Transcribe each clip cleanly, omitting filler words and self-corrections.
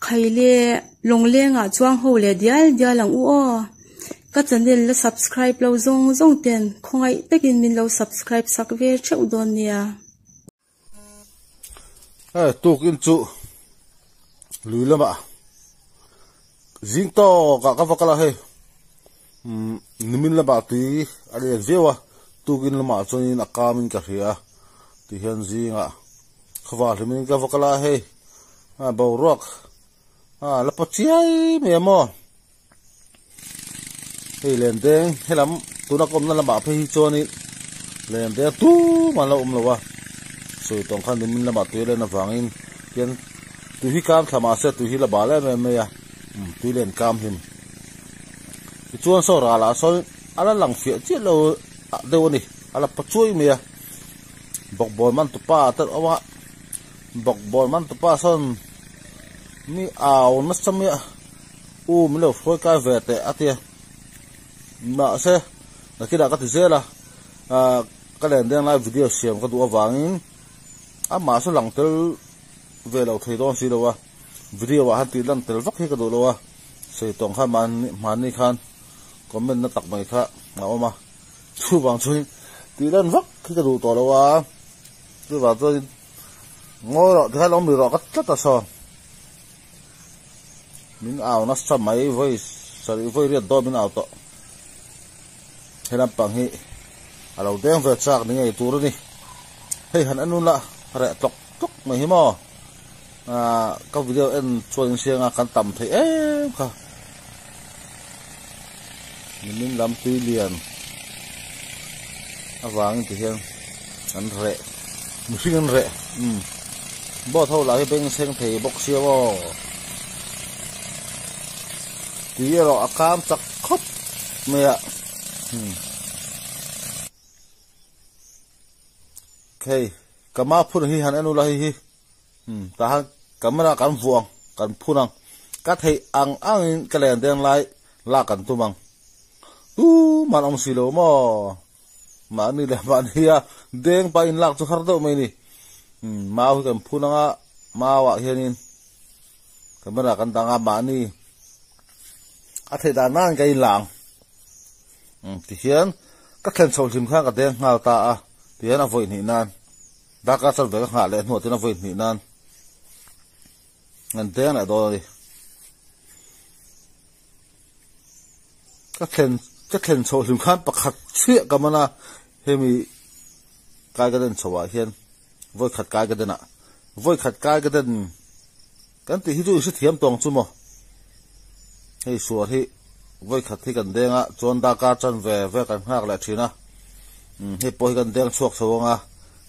khai le long le nga chuang ho le dial dialang u o ka channel la subscribe lo zong zong ten khongai takin min lo subscribe sak ve cheu don nia tuk in chu lui lama jing to ka vakala he nimin lama ti ari zewa tuk in lama chuin akamin ka hria ti hian zinga khwa hlimin ka vakala he borok la pachiai me mo hey lendeng helam tuna kom na lama phe hi choni lendeng tu mala umlawa soi tong khan nimin lama tu le na wangin kian tu hi kam thama se tu hi la bala me ya tu len kam him chuan so ra la so ala lang fia chi lo de woni ala pachui me ya bok boy man tu pa ta awa bok boy man tu pa son mi aw na samya mi lo foi ka vete atia na se na kida ka ti zela ka len den live video siam ka du awangin ama so lang tel velo thei don si lo wa video wa han ti lan tel vak hi ka do lo wa sei tong kha man ni khan comment na tak mai kha na oma chu bang chui ti lan vak hi ka du to lo wa tu ba to ngoi ro thai lom ri ro ka ta so min aw na sa mai voi sari voi ri do min aw to helam pang hi alo deng ve chak ni ngai tur ni hei han anun la re tok tok mai hi mo ka video en chuan sianga kan tam thei em kha min lam tui lian awang ti hian an re musing an re bo thau la hi beng seng thei bok sia wo ti ro akam chak khop me ya okay kama phun hi han anu la hi ta han camera kan vuang kan phunang ka thei ang in kalen den lai la kan tumang tu man om silo mo ma ni le man hiya deng pa in lak chu khar do mai ni ma hu kan phunanga ma wa hianin camera kan tanga ma ni a thei da nan kai lang ti hian ka thlen chol him kha ka deng ngal ta a ti hian a voi ni nan da ka chal ve ka le hnu tin a voi ni nan ngan deng a do ri ka thlen chol him khan pakhat chhe ka mana hemi kai ka den chowa hian voi khat kai ka dena voi khat kai ka den kan ti hi chu si thiam tong chu mo hei suar hi voi khat hi kan denga chon da ka chan ve kan hak la thina hei poi kan deng chuak chawanga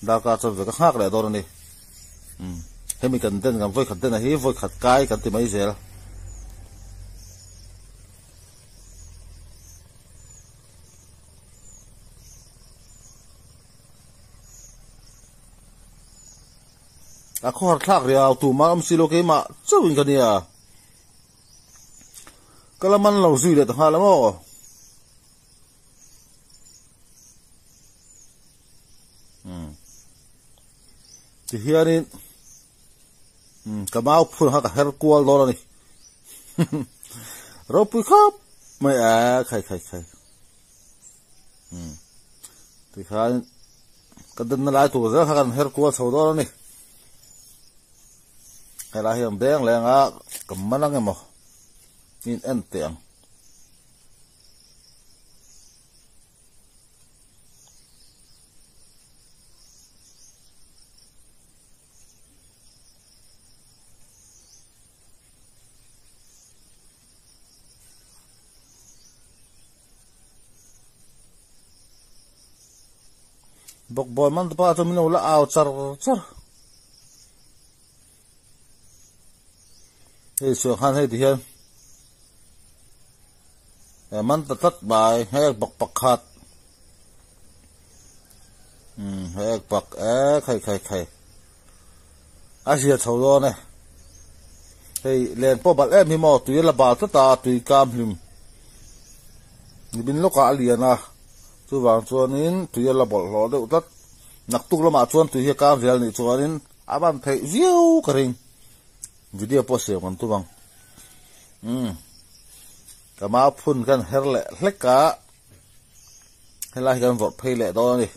da ka chan ve ka hak la dor ni hemi kan den kan voi khat den hi voi khat kai kan ti mai zel a khor thak riaw tu ma am silo ke ma chawin kan ya kalaman lo zui le ta hala mo ti hianin kamau phun ha ka her kwal do ni ro pu khop mai a khai ti khan kadan na lai tu za kan her kwal so do ni la hiam deng lenga kamanang mo in enteng bok boy man pa to min la aw char hey so han hey dihan man tat bai hay bak pakhat hay bak khai asia chho lo ne hey len po bal em hi mo tu la ba ta tu kam him ni bin lo ka aliana chu wang chuanin tu la bol lo de tat nak tuk la ma chuan tu hi kam zel ni chuanin aban thei viu ka ring video post kan tu bang kama phun kan herle hleka helai kan vot phei le do ni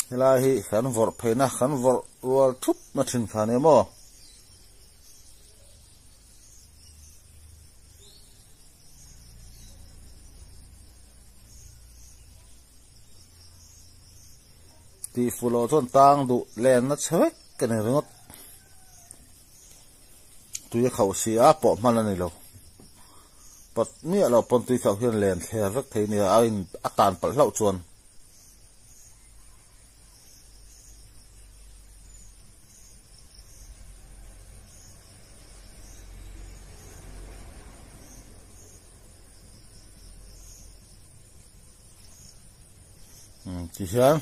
helai hi kan vot phei na kan vot rual thup na thin khane mo ti fulo thon tang du len na chhek kan ringot tu ya khau sia po man ani lo pat mi lo pon tu khau hian len thler vek thei ni a in atan pal hlau chuan ti hian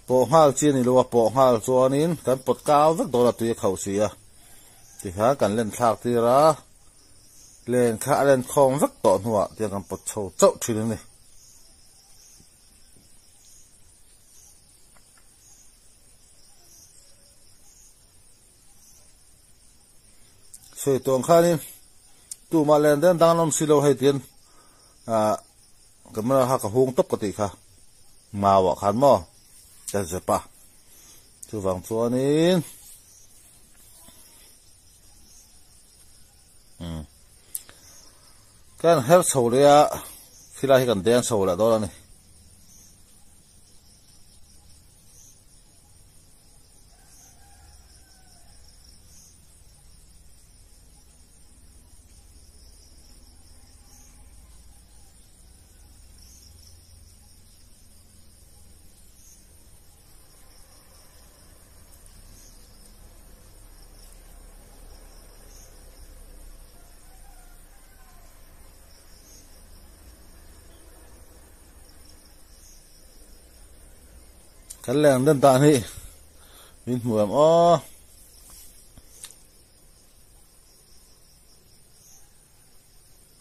po hal chi ni lo po hal chuanin kan pot kaw vek do la tu ya khau sia ti ha kan len thak ti ra len kha len khong vek to nuwa ti kan pot chho chau thin ni soi tong khanin tu ma len den dang nom silo hai tin kamera ha ka hung top ka ti kha ma wa khan mo ta zepa tu wang chuanin kan her chho le a khila hi kan den chho la do la ni kan leng den ta ni min muam o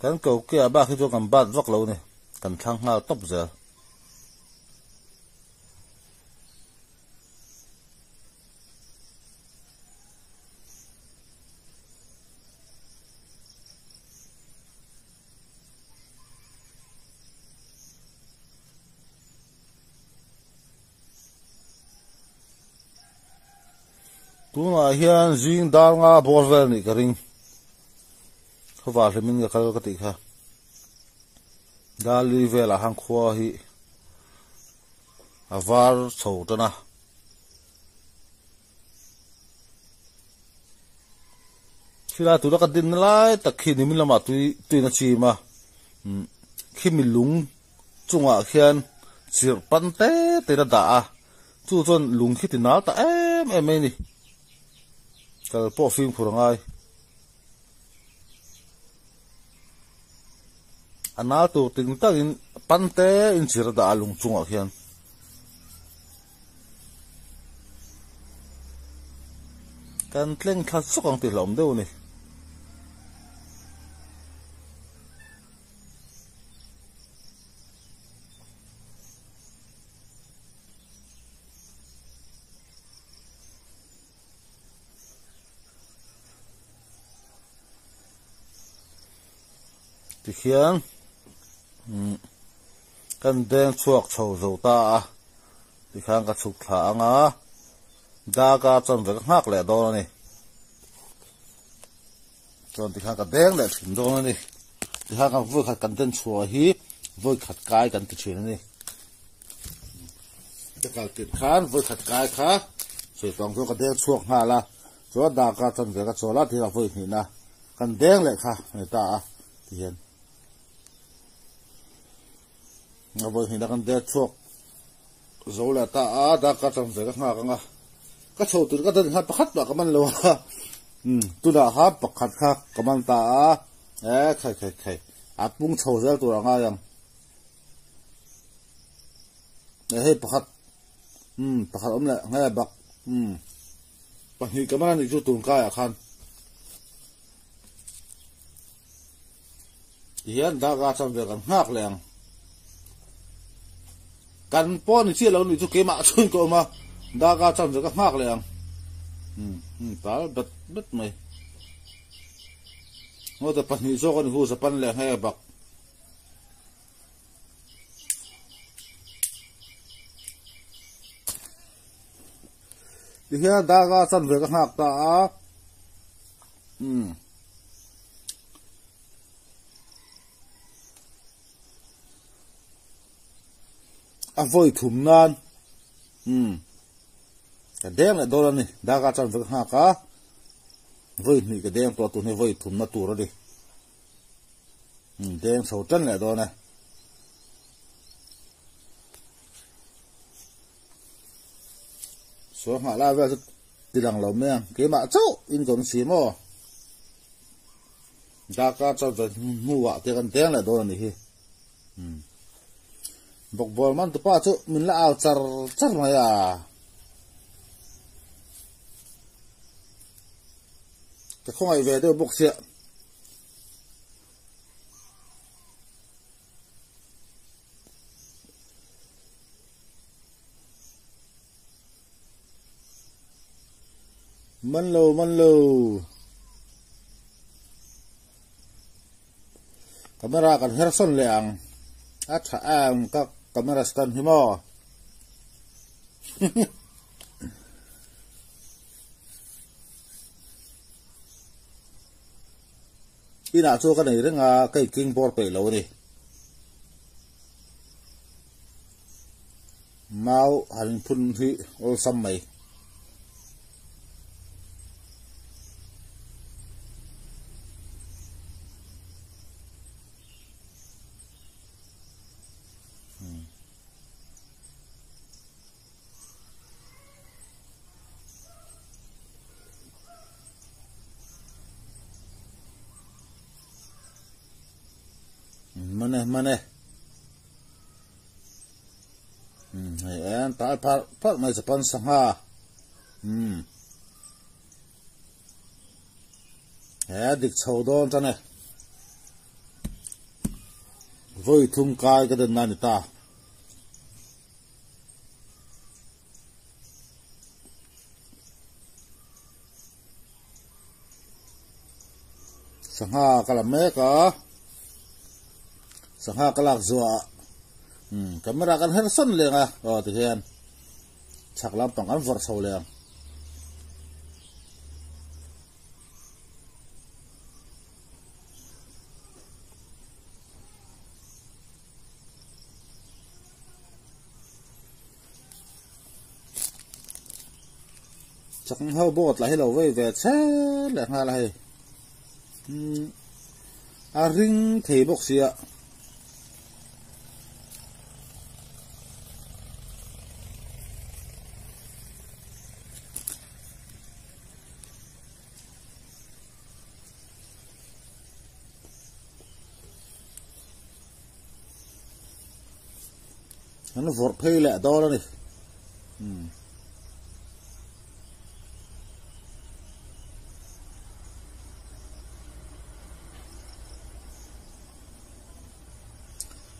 kan ko kia ba khi cho kan bat vak lo ni kan thang ha top zel tuna hian jing dal nga borvel ni karing khawa hlemin ga kal ka ti kha dali vela hang khwa hi avar chhotana khila tu ka din lai takhi ni min lama tu na chi ma khimi lung chunga khian sir pante te da a chu chon lung khi tinal ta em ni kal po film phurangai anal tu ting ta in pante in sir da lung chunga khian kan tleng kha sukang ti lom deu ni ti khian kan den chuak chho zo ta a ti khang ka chuk thla anga da ka chon ve ngak le do ni chon ti khang ka deng le thim do ni ti khang ka voi khat kan den chua hi voi khat kai kan ti thin ni ta kal ti khan voi khat kai kha soi tong ka deng chuak ha la cho da ka chon ve ka chola ti ka voi ni na kan deng le kha ni ta a ti hian nga voi ni da kan de chuak zo la ta a da ka chon ve ka nga ka nga ka chho tu ka den ha pakhat ba ka man lo ha tu da ha pakhat kha ka man ta a khai a pung chho zel tu nga yang he pakhat pakhat om la nga bak pa hi ka man ni chu tun ka ya khan hiền đã ra trong việc ngạc lẹngกันป้อนที่เราหนุ่ยทุกเกมชนก็มาดากาจันจะก็หักเลยอ่ะตาบัดไม่ว่าแต่ปัญหาโซกันหูสปันแหลงให้บักที่เฮียดากาจันจะก็หักตาvoi thum nan cái đen lại đâu này đã cả trăm việc ha cả voi này cái đen to tụi này voi thum nó tụi rồi đi đen sầu chân lại đâu này số hạ la về thì đằng lẩu miếng cái mạ cháu in còn xí mò đã cả trăm việc mua cái con đen lại đâu này bọc bò man tụi ba chú mình là ao char char mày à cái không ai về đâu bọc xịa man lâu camera kan herson leang at các camera stand himo ina cho cái này rằng cái king board pe lâu đi mau hành phun hi ol sam mai mana ta par mai japan sanga dik chau don ta ne voi thum kai ka den nan ta sanga kala me ka sanga kalak zua camera kan herson lenga ti hian chaklam pang kan vor so leng chắc hao bột lại hello về về xe lẹ nga lại ring thì bốc xịa nó vọt phê lẹ to đó này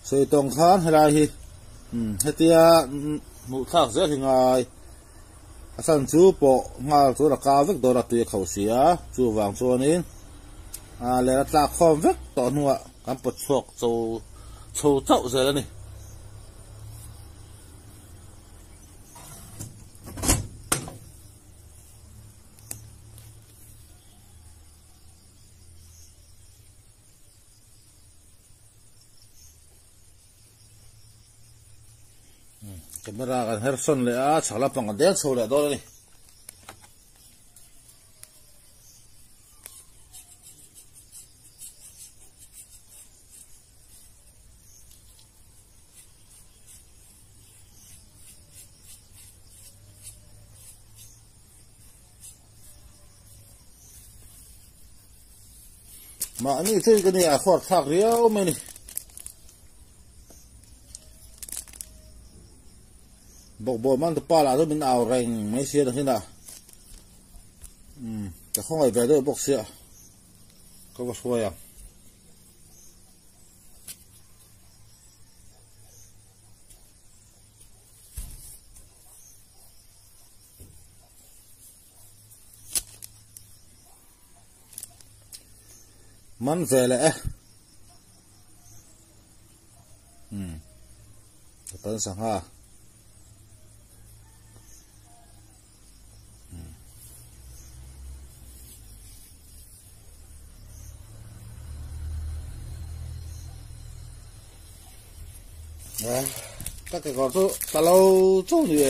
rồi tông khán hay là gì hết tia một thác rất thì ngài sản chú bộ ngài chú là cao vết đồ là tùy khẩu xía chú vàng chú nín lẽ là khom vết to nữa cắm bật chuột châu chậu rồi đó này camera kan herson le a chakla pang kan dek chho le do ni mà ni thế cái này khóa thạc riêu mày ni bọc bò mang tập pa là rồi mình ảo rành mấy xe được thế nào cái không phải về đâu bọc xe có bọc xuôi à man về lẽ tấn sang ha các cái con số ta lâu chỗ thì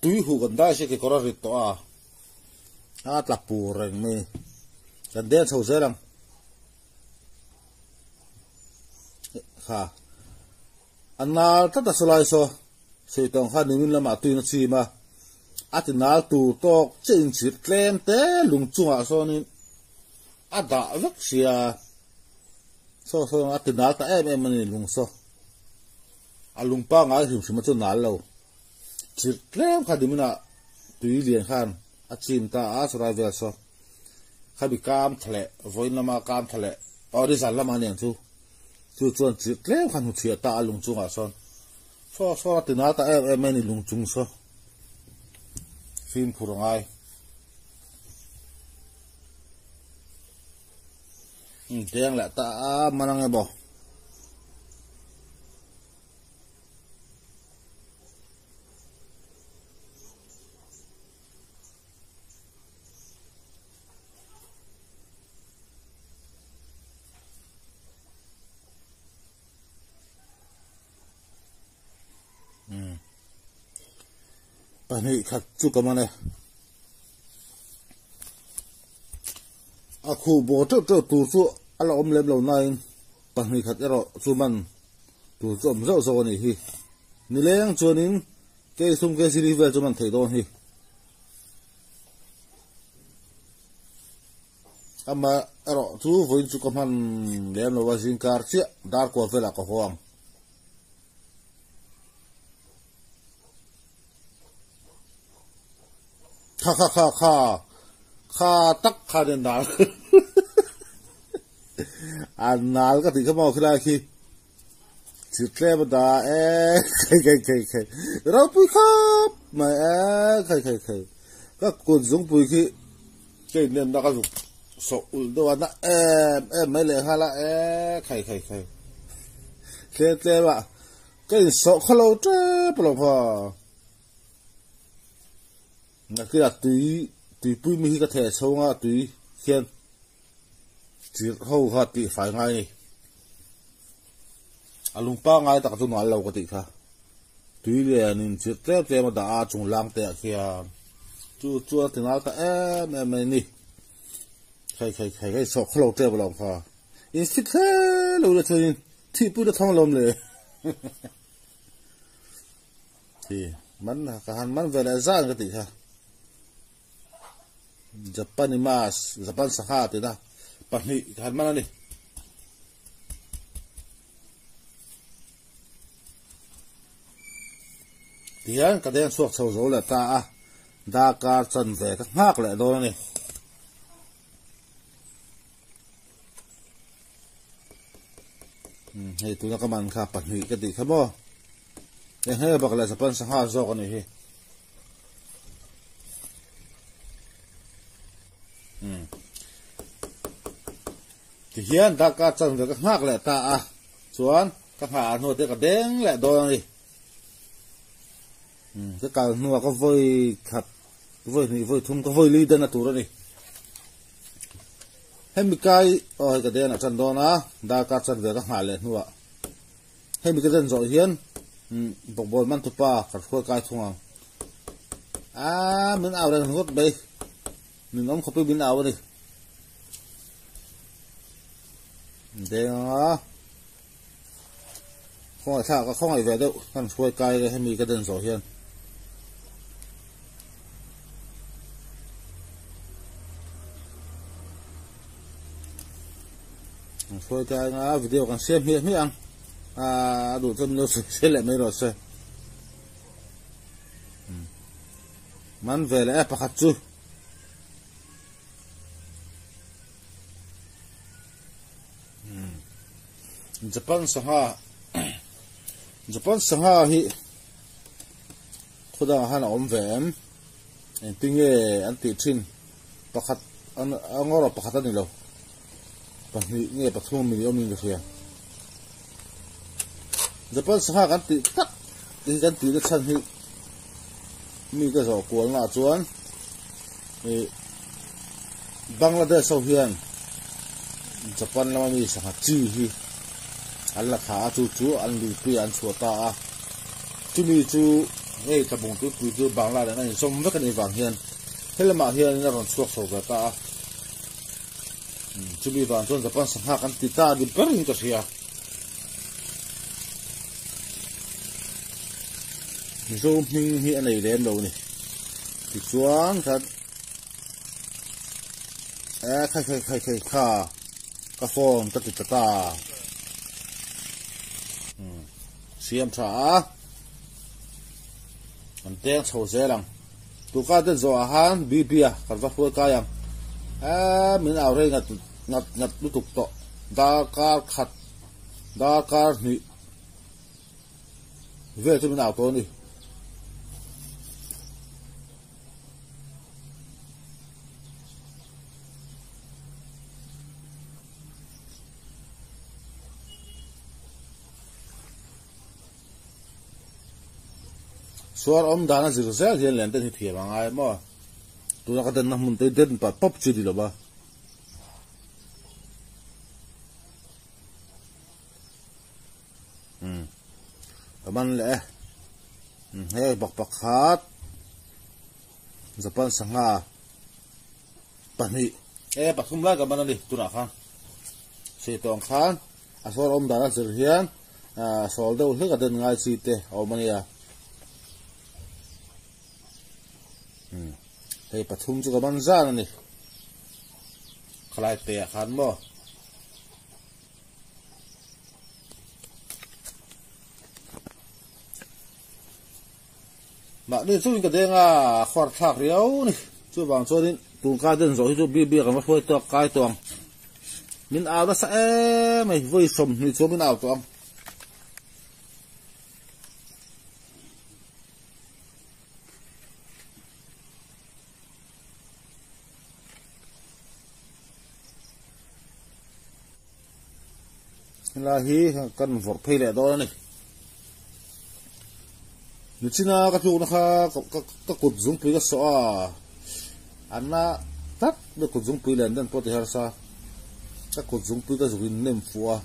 túi hù gần đây sẽ cái con rít to à là bù rèn mi gần đen sầu dễ lắm ha anh nào tất cả số lại số sự tổng khăn mình làm túi nó chi mà thì nào tụ to trên chiếc kem té lùng chung à số nên đã rất xia số thì nào ta em mình lùng số lùng pa ngay thì chỉ mà cho nào lâu chiếc kem khăn mình túi liền khăn chim ta số về số khai bị cam thề với làm cam thề ở đây sản làm anh chú chuan chiếc kem khăn hụt chia ta lùng chung à so thì nào ta em mình lùng chung số phim phù ai tiếng lại ta mà năng nghe bỏ bạn hãy khắc chụp cái này khu bộ trợ tủ số là ôm lên lâu nay bạn hãy khắc rồi số mình tủ số rộng rộng này hi ni lên cho nên cái xung cái gì về cho mình thấy đó hi mà rồi chú với chú công an đem nó vào dính card chứ đã qua về là có hoang kha tắc kha đến nào nào cái gì cái màu kia khi chỉ kêu mà đã cái rồi bụi khắp mà cái các con giống bụi khi cái nên đã cái dụng sổ đồ ăn em mấy lẻ hay là cái mà cái sổ khá lâu chứ bao lâu là cái là tùy bụi mi cái thể sâu à tùy khiên chỉ hầu hạt thì phải ngay lùng pa ngay ta cũng nói lâu cái gì cả tùy liền nên chỉ thế mà đã trùng lang tệ kia chú thì nào ta em nè cái sọ khâu tệ bao lâu cả in xích thế lâu rồi thôi thì bụi đã thong lomเลยthì mình cả hắn mình về lại ra cái gì cả Japan Saha thì đó, bạn nghĩ hắn mang đi, thì anh cái đèn suốt sầu dấu là ta đã cả chân về các ngác lại đó này, hay tụi nó các bạn khác bạn nghĩ cái gì khác bao, để hay bạc lại Japan Saha rồi cái này. Thì hiện ta cả chân về các ngác lại ta xuống các hạ nuôi tới cả đen lại đôi này cái cả nuôi có vơi khát vơi thun có vơi ly tên là tủ đó này hay bị cái cái đen là chân đó na ta cả chân về các hạ lại nuôi hay bị cái chân rồi hiến bọc bồi man tu pa cả khối cái thùng mình ảo đây ngót đây mình ông không biết biến ảo đây đây đó không phải sao không phải về đâu con xuôi cay hay mi cái đơn sổ hiền xuôi cay ngã video còn xem hiền mấy ăn đủ cho mình sẽ lại mấy rồi xem man về lại bắt chước Japan sanga hi khuda han om vem en tinge an ti thin pakhat an angora pakhat ani lo pahni nge pathum mi omin ga Japan sanga kan ti tak ti kan ti da chan hi mi ka zo kwal na chuan e Bangladesh so hian Japan lama mi sanga chi hi alla kha chu an li pi an chuata a chumi chu ei tabung tu chu Bangladesh na som vek ani wang hian helma hian na ron chuak so ga ta chumi wang chon Japan sanga kan ti ta di perin ka sia zo ming hi anei lem lo ni ti chuan khat khai kha ka form ta ti ta siam tha an teng chho zelang tu ka den zo han bibia karwa hu ka yang min aw re ngat lu tuk to da kar khat da kar ni ve tu min aw to ni suar om dana zirzel hian len ten hi thiam angai mo tu na ka den na mun te den pa pop chi di lo ba aman le he bak khat Japan sanga pani pathum la ka manali tu na khan se tong khan a suar om dana zir hian sol deuh hle ka den ngai chi te awmania hei pathum chu ka man zan ani khalai te khan mo ma ni chu ka denga khwar thak riau ni chu wang chorin tu ka den zo hi chu bi ka ma khoi to kai tong min aw da sa mai voi som ni chu min aw tong la hi kan vor phei le do ni china ka chu na kha ka kut zum pi ka so a anna tak de kut zum pi len den pot her sa ka kut zum pi ka zuin nem fuwa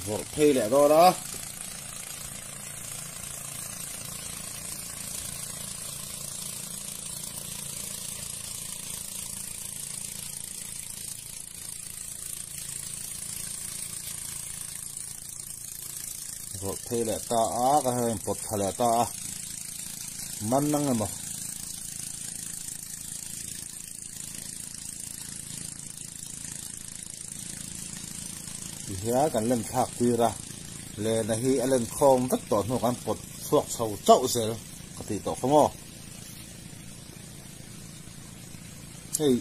vor phei le do da vor phei le ta a ka hen pot thale ta man nang mo hiya kan len thak ti ra le na hi alen khom vek to no kan pot suak chho chau sel ka ti to khomo hey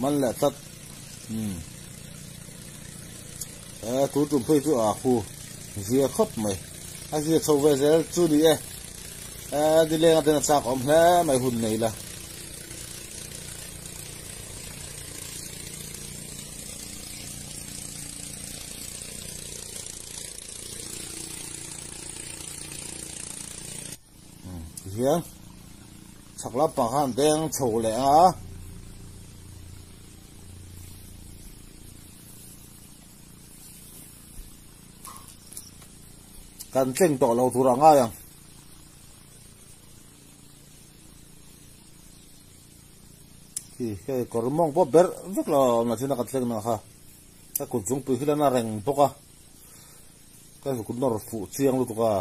man la tat tu tum phei chu a khu zia khop mai a zia chho ve zel chu di di le nga ten chak om hle mai hun nei la hiang chakla pa han deng chho le a kan tleng to lo thura nga yang ki ke kormong po ber vek lo na china ka tleng na kha ka kun chung pu hilana reng poka ka kun nor fu chiang lu to ka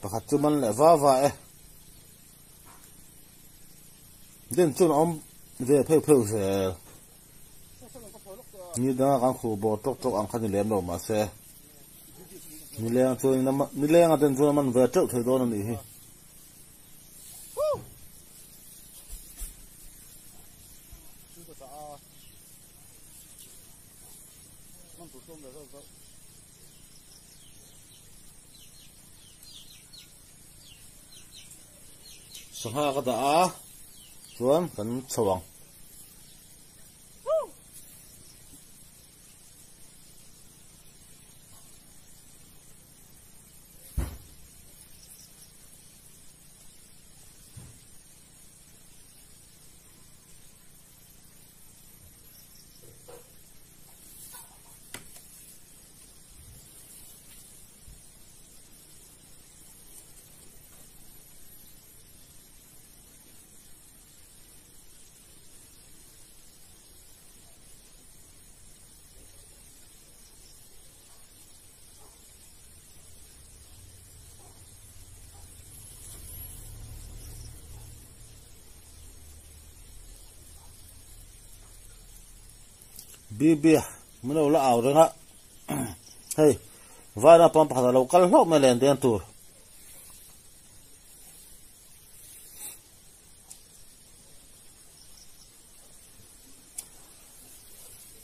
pakhat chu man le va den chun om ve pheu se ni da kan khu bo tok ang khan lem lo ma se ni leng chu ni leng a den chu man ve tok thoi don ni hi sangha ka da a chuan kan chawang bia mình đâu là ảo rồi hả hey vai na pam phật lâu cắt lóc mà lên đen tur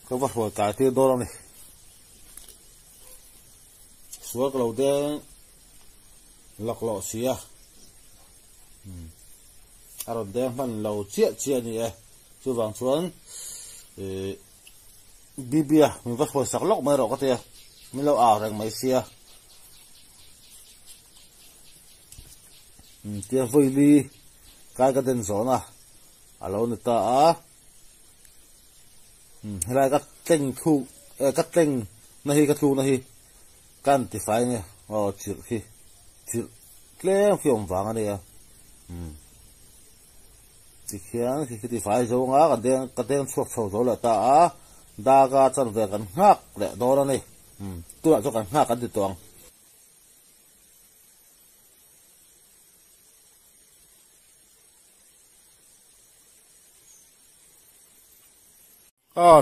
có vật hồi cải tiêu đô này xuống cái lầu đen lọc lọ xía rồi đen phần lầu chia như chưa vàng xuống bia mình vắt hồi sạc lóc mới rồi có thể mình lâu ảo rằng mấy xia tia vơi đi cái den gió à lâu người ta hay là các kênh thu các kênh này các thu này can thì phải nè chịu khi chịu lên phiền vàng ở đây thì khiến thì phải giống á cái den suốt sầu rồi là ta daga chân về gần ngạc lệ đó này tôi lại cho gần ngạc cái gì toàn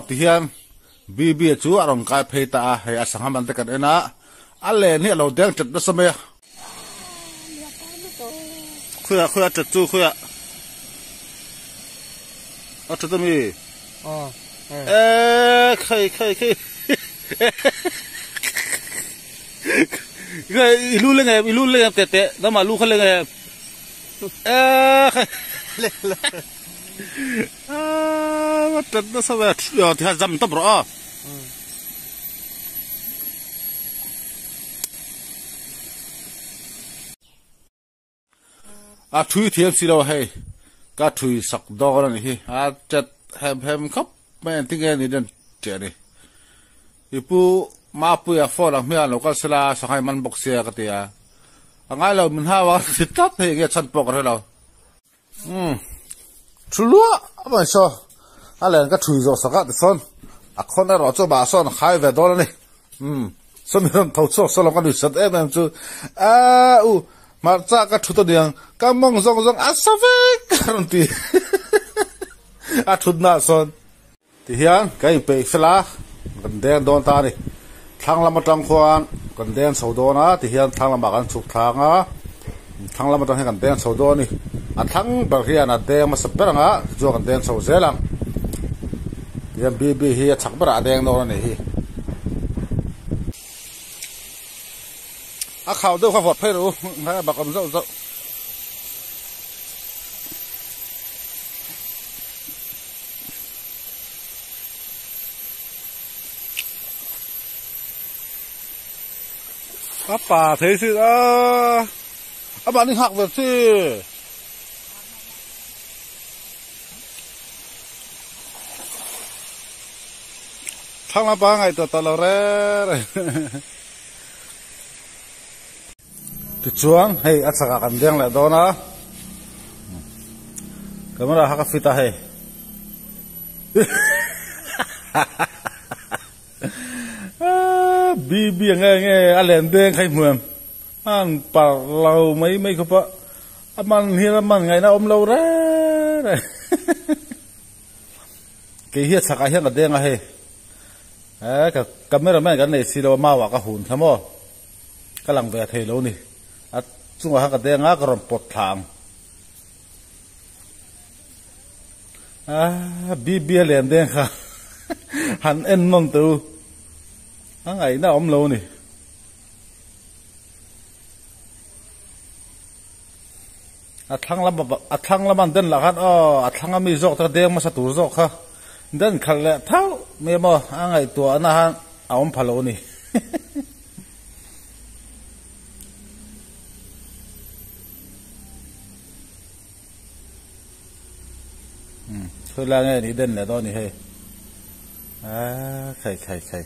thì hiện bia chú ở trong cái phê ta hay sang ham ăn tất cả đấy na alle này lâu đen chật đó sao mày khuya chật chú khuya chật đó mi khai cái ilu lên tete đó mà lu khai lên mà thật nó sao vậy thì dầm tập rõ thui thiêm xí đâu hay cả thui sặc đo này chật hem khóc mấy tiếng nghe này đừng trẻ này ipu ma pu ya phone lang mía local sala sangai man box ya katia angai lo min hawa sitat he ge chan pok re lo chulua ba so ale ka thui zo saka de son akhon ro cho ba son khai ve do ne so mi ron thau so lo ka du sat em chu ma cha ka thu to diang ka mong zong asave karon ti thut na son thì hiện cái bể phá gần đen đón ta đi thang làm trăng khoan gần đen sầu đô na thì hiện thang làm bạc chụp thang á thang làm trăng gần đen sầu đô đi thang bạc hiện là đen mà sắp bẹt á cho gần đen sầu dễ lắm hiện bi hiện chắc bẹt đen đó này khảo đâu khảo vọt phải đâu hay bạc còn dậu bà thấy sự bạn đi học về chứ thằng là 3 ngày tao là rồi thì chuang hay ăn sạc ăn đen lại đó nó cái mà hắc phi ta hay bi nghe nghe lên đen khai mượm anh bảo lâu mấy cái bữa mình hiện mình ngày nào ôm lâu đấy cái hiết sạc hiết là đen à he cái camera mấy cái này xí đâu mà vào cái hồn tham ô cái lăng về thầy lâu nè chúng ta cái đen á cái rồng bọt thang bia liền đen ha hắn em mong tu ngày nào ôm lâu nè thăng lắm anh đến là hát thăng ami dọc ta đen mà sao tu dọc ha đến khăn lẹ tháo mẹ mò ngày tua anh han ôm phá lâu nè thôi là nghe đi đến là đó nè hay khai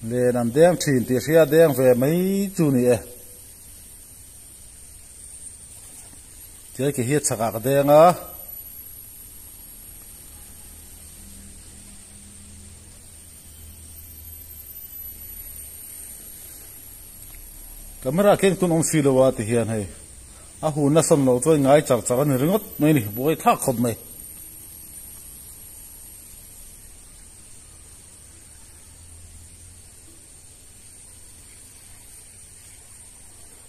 để làm đen chìm thì sẽ đen về mấy chú nè chơi cái hiết sạc cái đen á camera keng tun ông xì lâu thì hiện hay hùn nó xong lâu tôi ngay chặt chặt cái rừng mấy nè bôi thác không mày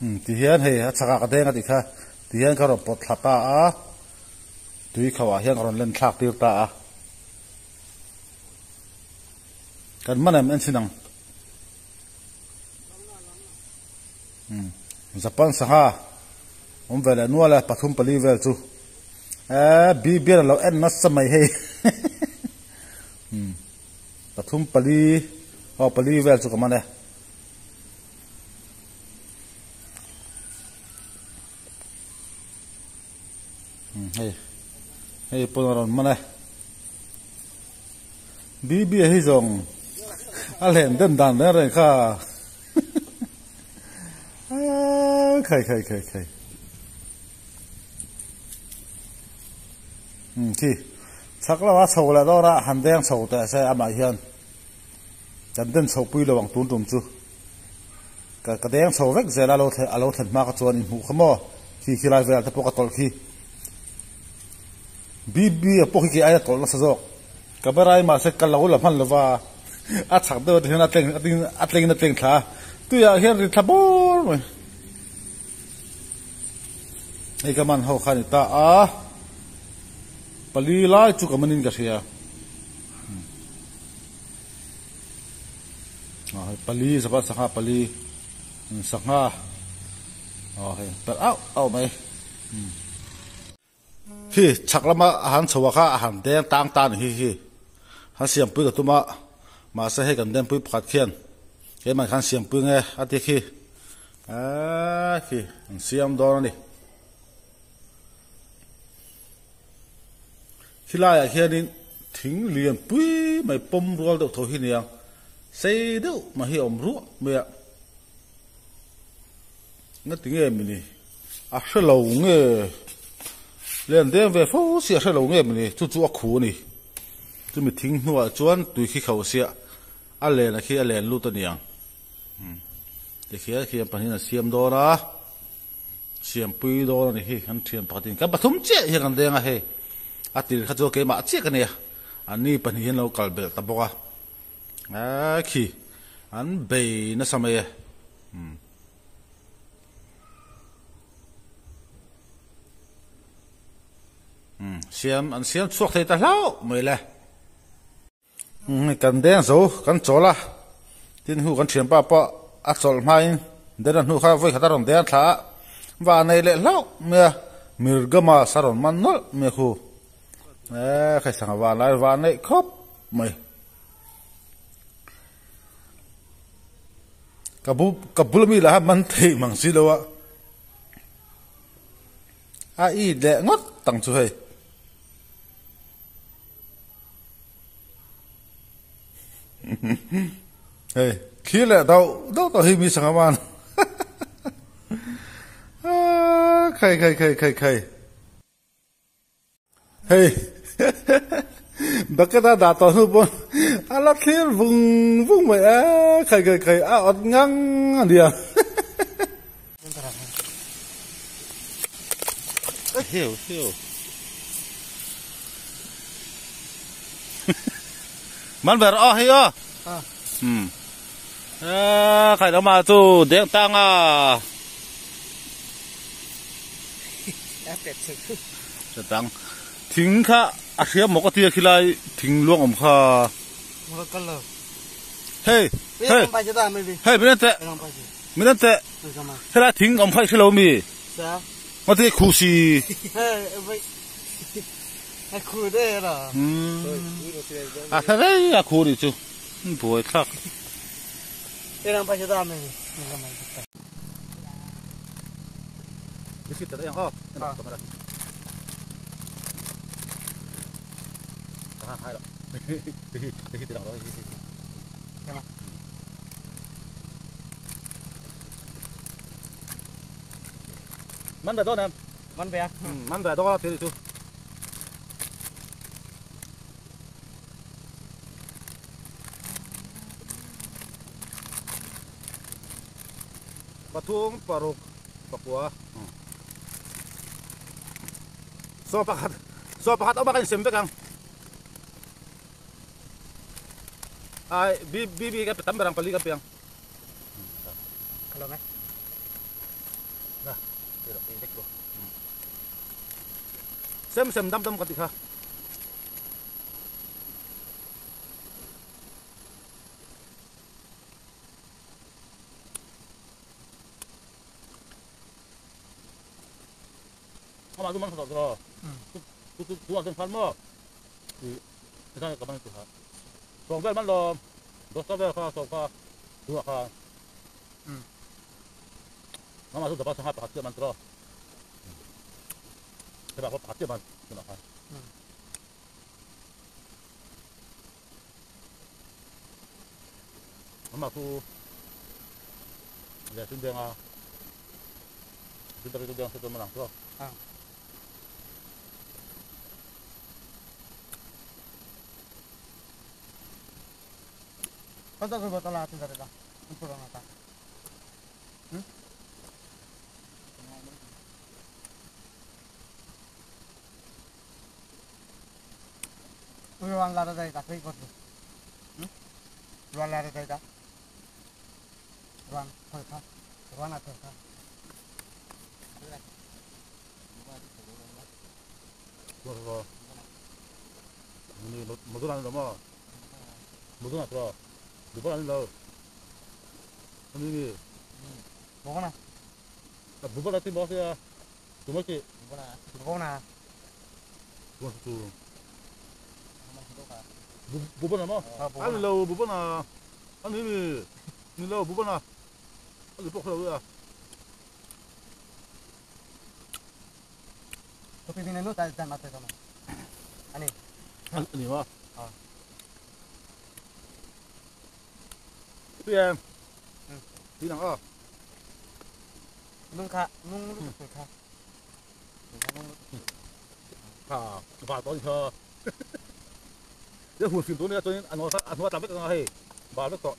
thì hiện hay sạc cái đen thì kha thì hiện cái robot thắt ta tùy khẩu hiện còn lên thác tiêu ta cái mà em xin năng Japan saha om vela nuala pathum pali vel chu bia lo en na samai he pathum pali pali vel chu kamane hey ponaron mane bia hi zong alen den dan re kha khai thì chắc là quá sầu là đó ra hành đen sầu tại sao mà hiện chân den sầu pui là bằng tuôn trùm chu cái đen sầu vết giờ là lâu thật mà cái chuồn hũ không mò khi lại về tập cái tol khi bi bốc khi ai tol nó sao cái bữa nay mà sẽ cái lâu là phân là và chắc đâu thì nó tiền thà tôi hiện thì thà bố rồiไอ้กำมันเขาขันตาปลีไล่จุกมันนินกันเสียปลีสภาพสังหาปลีสังหาเฮ้ยแต่เอาไหมที่ชักละมาอาหารสวะข้าอาหารแดงต่างตาหนิที่หันเสียงปืนกับตัวมาใส่ให้กันแดงปืนผัดเขียนเฮ้ยมันขันเสียงปืนไงอาทิตย์ที่เสียงโดนนี่khi lại khi đến thính liền bui mày pom roll được thôi hiền xây đâu mà hiểu rúa mẹ nó tiếng em mình à sẽ lâu nghe liền đêm về phố sẽ lâu nghe mình chú khổ nè chú mình thính nuôi chuan tùy khi khẩu sẽ lên là khi lên luôn tận niang để khi bạn hình là xiêm đó đó xiêm bui đó này khi hắn thiền phát triển các bạn thúng chết hiện gần đây ngay atil khajo ke ma che kania ani pani hen lo kalbel taboka khi an be na samaya siam suak thei ta hlau mai la kan den zo kan chola tin hu kan thiam pa a chol mai den hu kha voi khata ron den tha wa nei le hlau me mirgama saron man nol me khu khai sang vào lại vào này khóc mày kabul mi là man thei mang si lo ai để ngót tăng chu hay hey khi là đâu hi mi sang man khai hey Bakit da to no po ala thil vung vung mai a khai a ot ngang dia hiểu man ver a hi a khai đó mà tu đen tang àจะตังทิ้งค่ะอาเชียมหมกตีขี้ไรทิ้งล่วงอมค่ะเฮ้ยเฮ้ยเฮ้ยไม่ได้เตะไม่ได้เตะเฮ้ยทิ้งอมไผ่ขี้เรามีมาที่คูซีเฮ้ยคูได้หรออ่ะเฮ้ยอ่ะคูดิจูป่วยทักเรื่องไปจะได้ไหมดิฟิตอะไรอย่างก็hai rồi đi từ đầu đó mắn về đó em mắn về đó thì chú patung paruk Papua so pakat apa kan sembe kang ai bi cái tấm barang pali cái yang kalau nah tidak indek lo sem dam ketika Mama tu mana tu? Tu ada fan mo. Kita ni kapan tu ha? Songvel man lo, dosavel kah, sofa, dua kah. Mama tu dapat sangat perhatian man terus. Kita dapat perhatian man, kenapa? Mama tu, dia sudah ngah, sudah itu dia sudah menang terus. Kata tu betul lah tu dari dah, untuk orang apa? Ruang lara dari tak ikut tu, ruang lara dari tak, ruang apa? Ruang apa? Ruang ini mudah lah lama, mudah lah tu. Bukan lo, ini bukan ah, bukan nanti bawa saya, cuma sih bukan tu, bukan apa? Anu lo bukan ah, anu ini lo bukan ah, anu pokok lo ya. Tapi ini lo tak jangan mati sama, ani mah. Tuy em đi nào ơ nung khá nung khá vào tối thơ cái hùn phim tối nay tôi ăn hoa tạm biết cái hay vào nước cọ